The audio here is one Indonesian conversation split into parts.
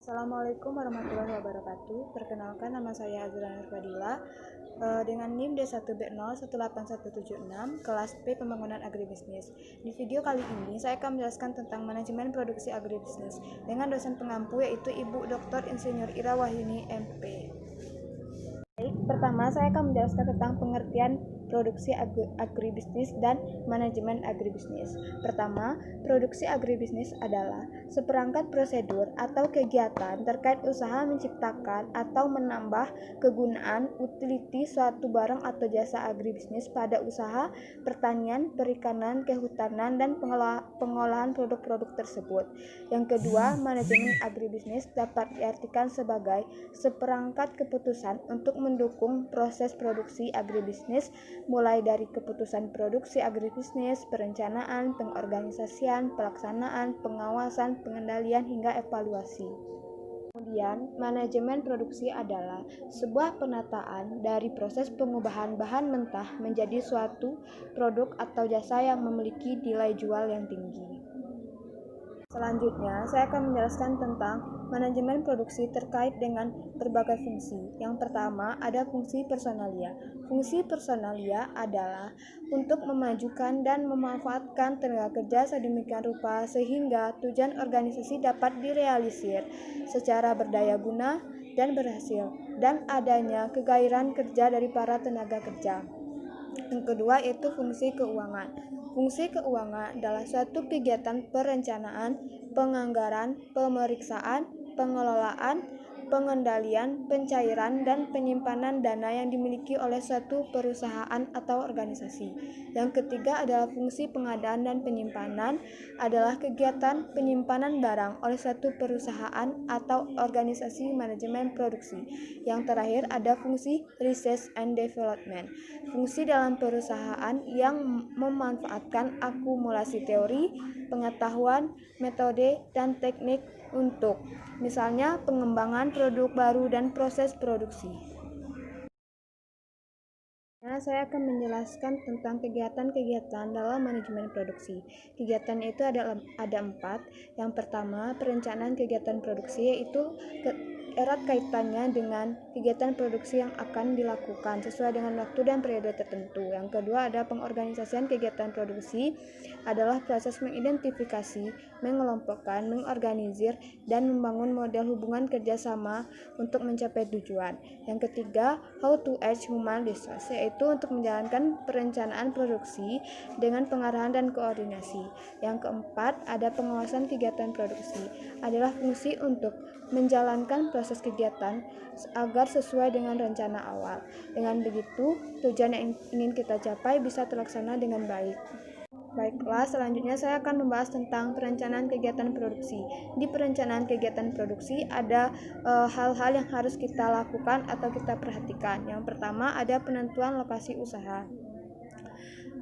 Assalamualaikum warahmatullahi wabarakatuh. Perkenalkan, nama saya Azra Nurfadila dengan NIM D1B0181176 kelas P Pembangunan Agribisnis. Di video kali ini saya akan menjelaskan tentang manajemen produksi agribisnis dengan dosen pengampu yaitu Ibu Dr. Insinyur Ira Wahyuni MP. Baik, pertama saya akan menjelaskan tentang pengertian produksi agribisnis dan manajemen agribisnis. Pertama, produksi agribisnis adalah seperangkat prosedur atau kegiatan terkait usaha menciptakan atau menambah kegunaan utility suatu barang atau jasa agribisnis pada usaha pertanian, perikanan, kehutanan, dan pengolahan produk-produk tersebut. Yang kedua, manajemen agribisnis dapat diartikan sebagai seperangkat keputusan untuk mendukung proses produksi agribisnis mulai dari keputusan produksi agribisnis, perencanaan, pengorganisasian, pelaksanaan, pengawasan, pengendalian hingga evaluasi. Kemudian, manajemen produksi adalah sebuah penataan dari proses pengubahan bahan mentah menjadi suatu produk atau jasa yang memiliki nilai jual yang tinggi. Selanjutnya, saya akan menjelaskan tentang manajemen produksi terkait dengan berbagai fungsi. Yang pertama, ada fungsi personalia. Fungsi personalia adalah untuk memajukan dan memanfaatkan tenaga kerja sedemikian rupa sehingga tujuan organisasi dapat direalisir secara berdaya guna dan berhasil, dan adanya kegairahan kerja dari para tenaga kerja. Yang kedua yaitu fungsi keuangan. Fungsi keuangan adalah suatu kegiatan perencanaan, penganggaran, pemeriksaan, pengelolaan, pengendalian, pencairan, dan penyimpanan dana yang dimiliki oleh suatu perusahaan atau organisasi. Yang ketiga adalah fungsi pengadaan dan penyimpanan, adalah kegiatan penyimpanan barang oleh suatu perusahaan atau organisasi manajemen produksi. Yang terakhir ada fungsi research and development, fungsi dalam perusahaan yang memanfaatkan akumulasi teori, pengetahuan, metode, dan teknik untuk misalnya pengembangan produk baru dan proses produksi. Nah, saya akan menjelaskan tentang kegiatan-kegiatan dalam manajemen produksi. Kegiatan itu ada 4. Yang pertama, perencanaan kegiatan produksi, yaitu erat kaitannya dengan kegiatan produksi yang akan dilakukan sesuai dengan waktu dan periode tertentu. Yang kedua, ada pengorganisasian kegiatan produksi, adalah proses mengidentifikasi, mengelompokkan, mengorganisir, dan membangun model hubungan kerjasama untuk mencapai tujuan. Yang ketiga, how to achieve human resource, yaitu untuk menjalankan perencanaan produksi dengan pengarahan dan koordinasi. Yang keempat, ada pengawasan kegiatan produksi, adalah fungsi untuk menjalankan proses kegiatan agar sesuai dengan rencana awal. Dengan begitu, tujuan yang ingin kita capai bisa terlaksana dengan baik. Baiklah, selanjutnya saya akan membahas tentang perencanaan kegiatan produksi. Di perencanaan kegiatan produksi ada hal-hal yang harus kita lakukan atau kita perhatikan. Yang pertama ada penentuan lokasi usaha.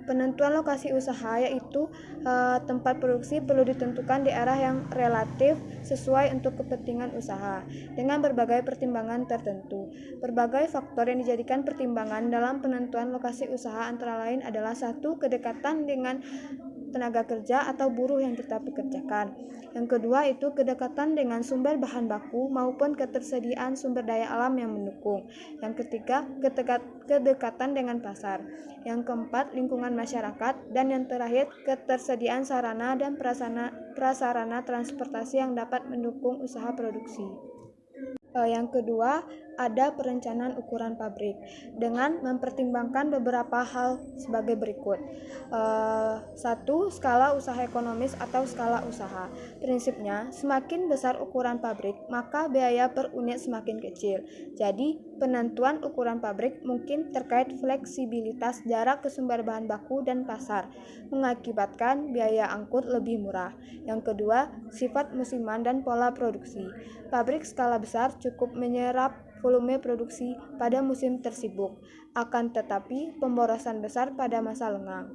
Penentuan lokasi usaha yaitu tempat produksi perlu ditentukan di arah yang relatif sesuai untuk kepentingan usaha dengan berbagai pertimbangan tertentu. Berbagai faktor yang dijadikan pertimbangan dalam penentuan lokasi usaha antara lain adalah 1. Kedekatan dengan tenaga kerja atau buruh yang kita pekerjakan. Yang kedua itu kedekatan dengan sumber bahan baku maupun ketersediaan sumber daya alam yang mendukung. Yang ketiga, kedekatan dengan pasar. Yang keempat, lingkungan masyarakat. Dan yang terakhir, ketersediaan sarana dan prasarana transportasi yang dapat mendukung usaha produksi. Yang kedua, ada perencanaan ukuran pabrik dengan mempertimbangkan beberapa hal sebagai berikut. 1. Skala usaha ekonomis atau skala usaha. Prinsipnya, semakin besar ukuran pabrik, maka biaya per unit semakin kecil. Jadi, penentuan ukuran pabrik mungkin terkait fleksibilitas jarak ke sumber bahan baku dan pasar, mengakibatkan biaya angkut lebih murah. Yang kedua, sifat musiman dan pola produksi. Pabrik skala besar cukup menyerap volume produksi pada musim tersibuk, akan tetapi pemborosan besar pada masa lengang.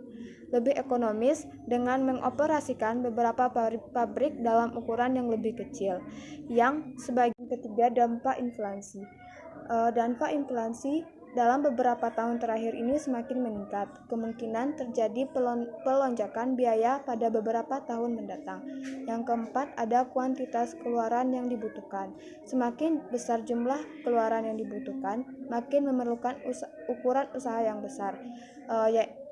Lebih ekonomis dengan mengoperasikan beberapa pabrik dalam ukuran yang lebih kecil. Yang sebagian ketiga, dampak inflasi. Dampak inflasi dalam beberapa tahun terakhir ini semakin meningkat. Kemungkinan terjadi pelonjakan biaya pada beberapa tahun mendatang. Yang keempat, ada kuantitas keluaran yang dibutuhkan. Semakin besar jumlah keluaran yang dibutuhkan, makin memerlukan ukuran usaha yang besar,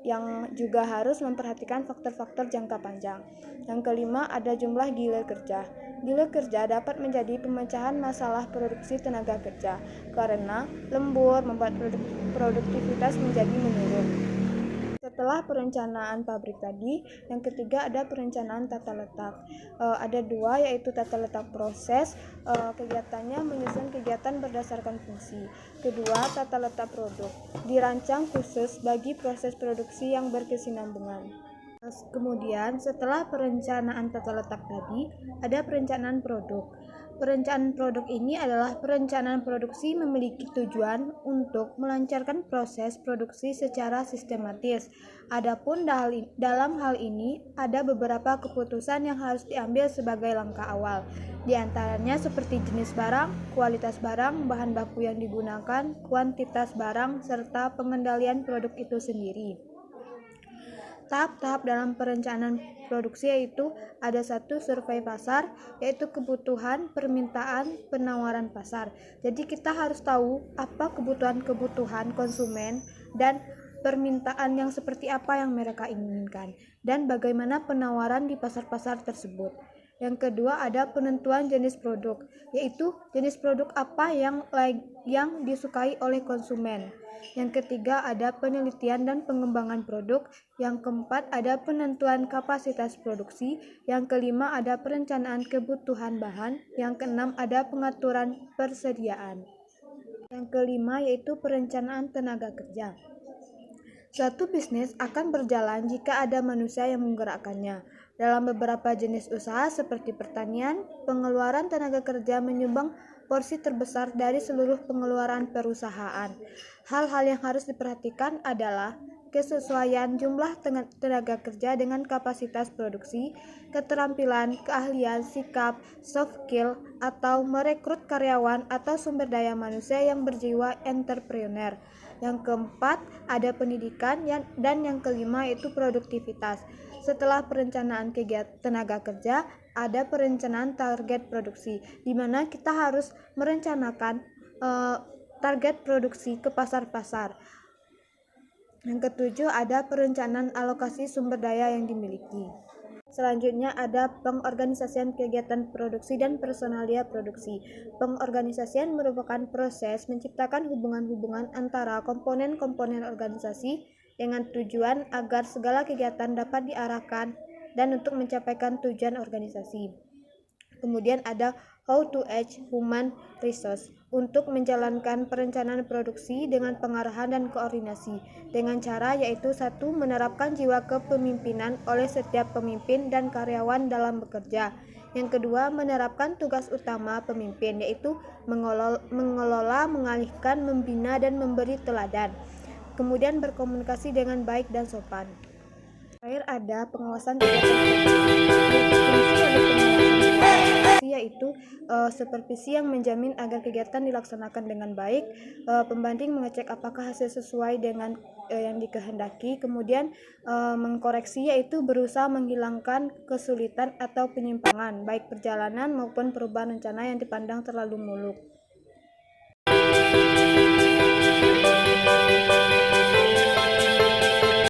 yang juga harus memperhatikan faktor-faktor jangka panjang. Yang kelima, ada jumlah gilir kerja. Gilir kerja dapat menjadi pemecahan masalah produksi tenaga kerja karena lembur membuat produktivitas menjadi menurun. Setelah perencanaan pabrik tadi, yang ketiga ada perencanaan tata letak. Ada dua, yaitu tata letak proses, kegiatannya menyusun kegiatan berdasarkan fungsi. Kedua, tata letak produk, dirancang khusus bagi proses produksi yang berkesinambungan. Kemudian setelah perencanaan tata letak tadi, ada perencanaan produk. Perencanaan produk ini adalah perencanaan produksi memiliki tujuan untuk melancarkan proses produksi secara sistematis. Adapun dalam hal ini ada beberapa keputusan yang harus diambil sebagai langkah awal. Di antaranya seperti jenis barang, kualitas barang, bahan baku yang digunakan, kuantitas barang, serta pengendalian produk itu sendiri. Tahap-tahap dalam perencanaan produksi yaitu ada satu, survei pasar, yaitu kebutuhan, permintaan, penawaran pasar. Jadi kita harus tahu apa kebutuhan konsumen dan permintaan yang seperti apa yang mereka inginkan dan bagaimana penawaran di pasar-pasar tersebut. Yang kedua ada penentuan jenis produk, yaitu jenis produk apa yang disukai oleh konsumen. Yang ketiga ada penelitian dan pengembangan produk. Yang keempat ada penentuan kapasitas produksi. Yang kelima ada perencanaan kebutuhan bahan. Yang keenam ada pengaturan persediaan. Yang kelima yaitu perencanaan tenaga kerja. Suatu bisnis akan berjalan jika ada manusia yang menggerakkannya. Dalam beberapa jenis usaha seperti pertanian, pengeluaran tenaga kerja menyumbang porsi terbesar dari seluruh pengeluaran perusahaan. Hal-hal yang harus diperhatikan adalah kesesuaian jumlah tenaga kerja dengan kapasitas produksi, keterampilan, keahlian, sikap, soft skill, atau merekrut karyawan atau sumber daya manusia yang berjiwa entrepreneur. Yang keempat, ada pendidikan dan yang kelima yaitu produktivitas. Setelah perencanaan kegiatan tenaga kerja, ada perencanaan target produksi, di mana kita harus merencanakan target produksi ke pasar-pasar. Yang ketujuh, ada perencanaan alokasi sumber daya yang dimiliki. Selanjutnya ada pengorganisasian kegiatan produksi dan personalia produksi. Pengorganisasian merupakan proses menciptakan hubungan-hubungan antara komponen-komponen organisasi dengan tujuan agar segala kegiatan dapat diarahkan dan untuk mencapaikan tujuan organisasi. Kemudian ada how to age human resource untuk menjalankan perencanaan produksi dengan pengarahan dan koordinasi dengan cara yaitu satu, menerapkan jiwa kepemimpinan oleh setiap pemimpin dan karyawan dalam bekerja. Yang kedua, menerapkan tugas utama pemimpin yaitu mengelola, mengalihkan, membina dan memberi teladan. Kemudian berkomunikasi dengan baik dan sopan. Terakhir ada pengawasan yaitu supervisi yang menjamin agar kegiatan dilaksanakan dengan baik. Pembanding mengecek apakah hasil sesuai dengan yang dikehendaki. Kemudian mengkoreksi yaitu berusaha menghilangkan kesulitan atau penyimpangan baik perjalanan maupun perubahan rencana yang dipandang terlalu muluk.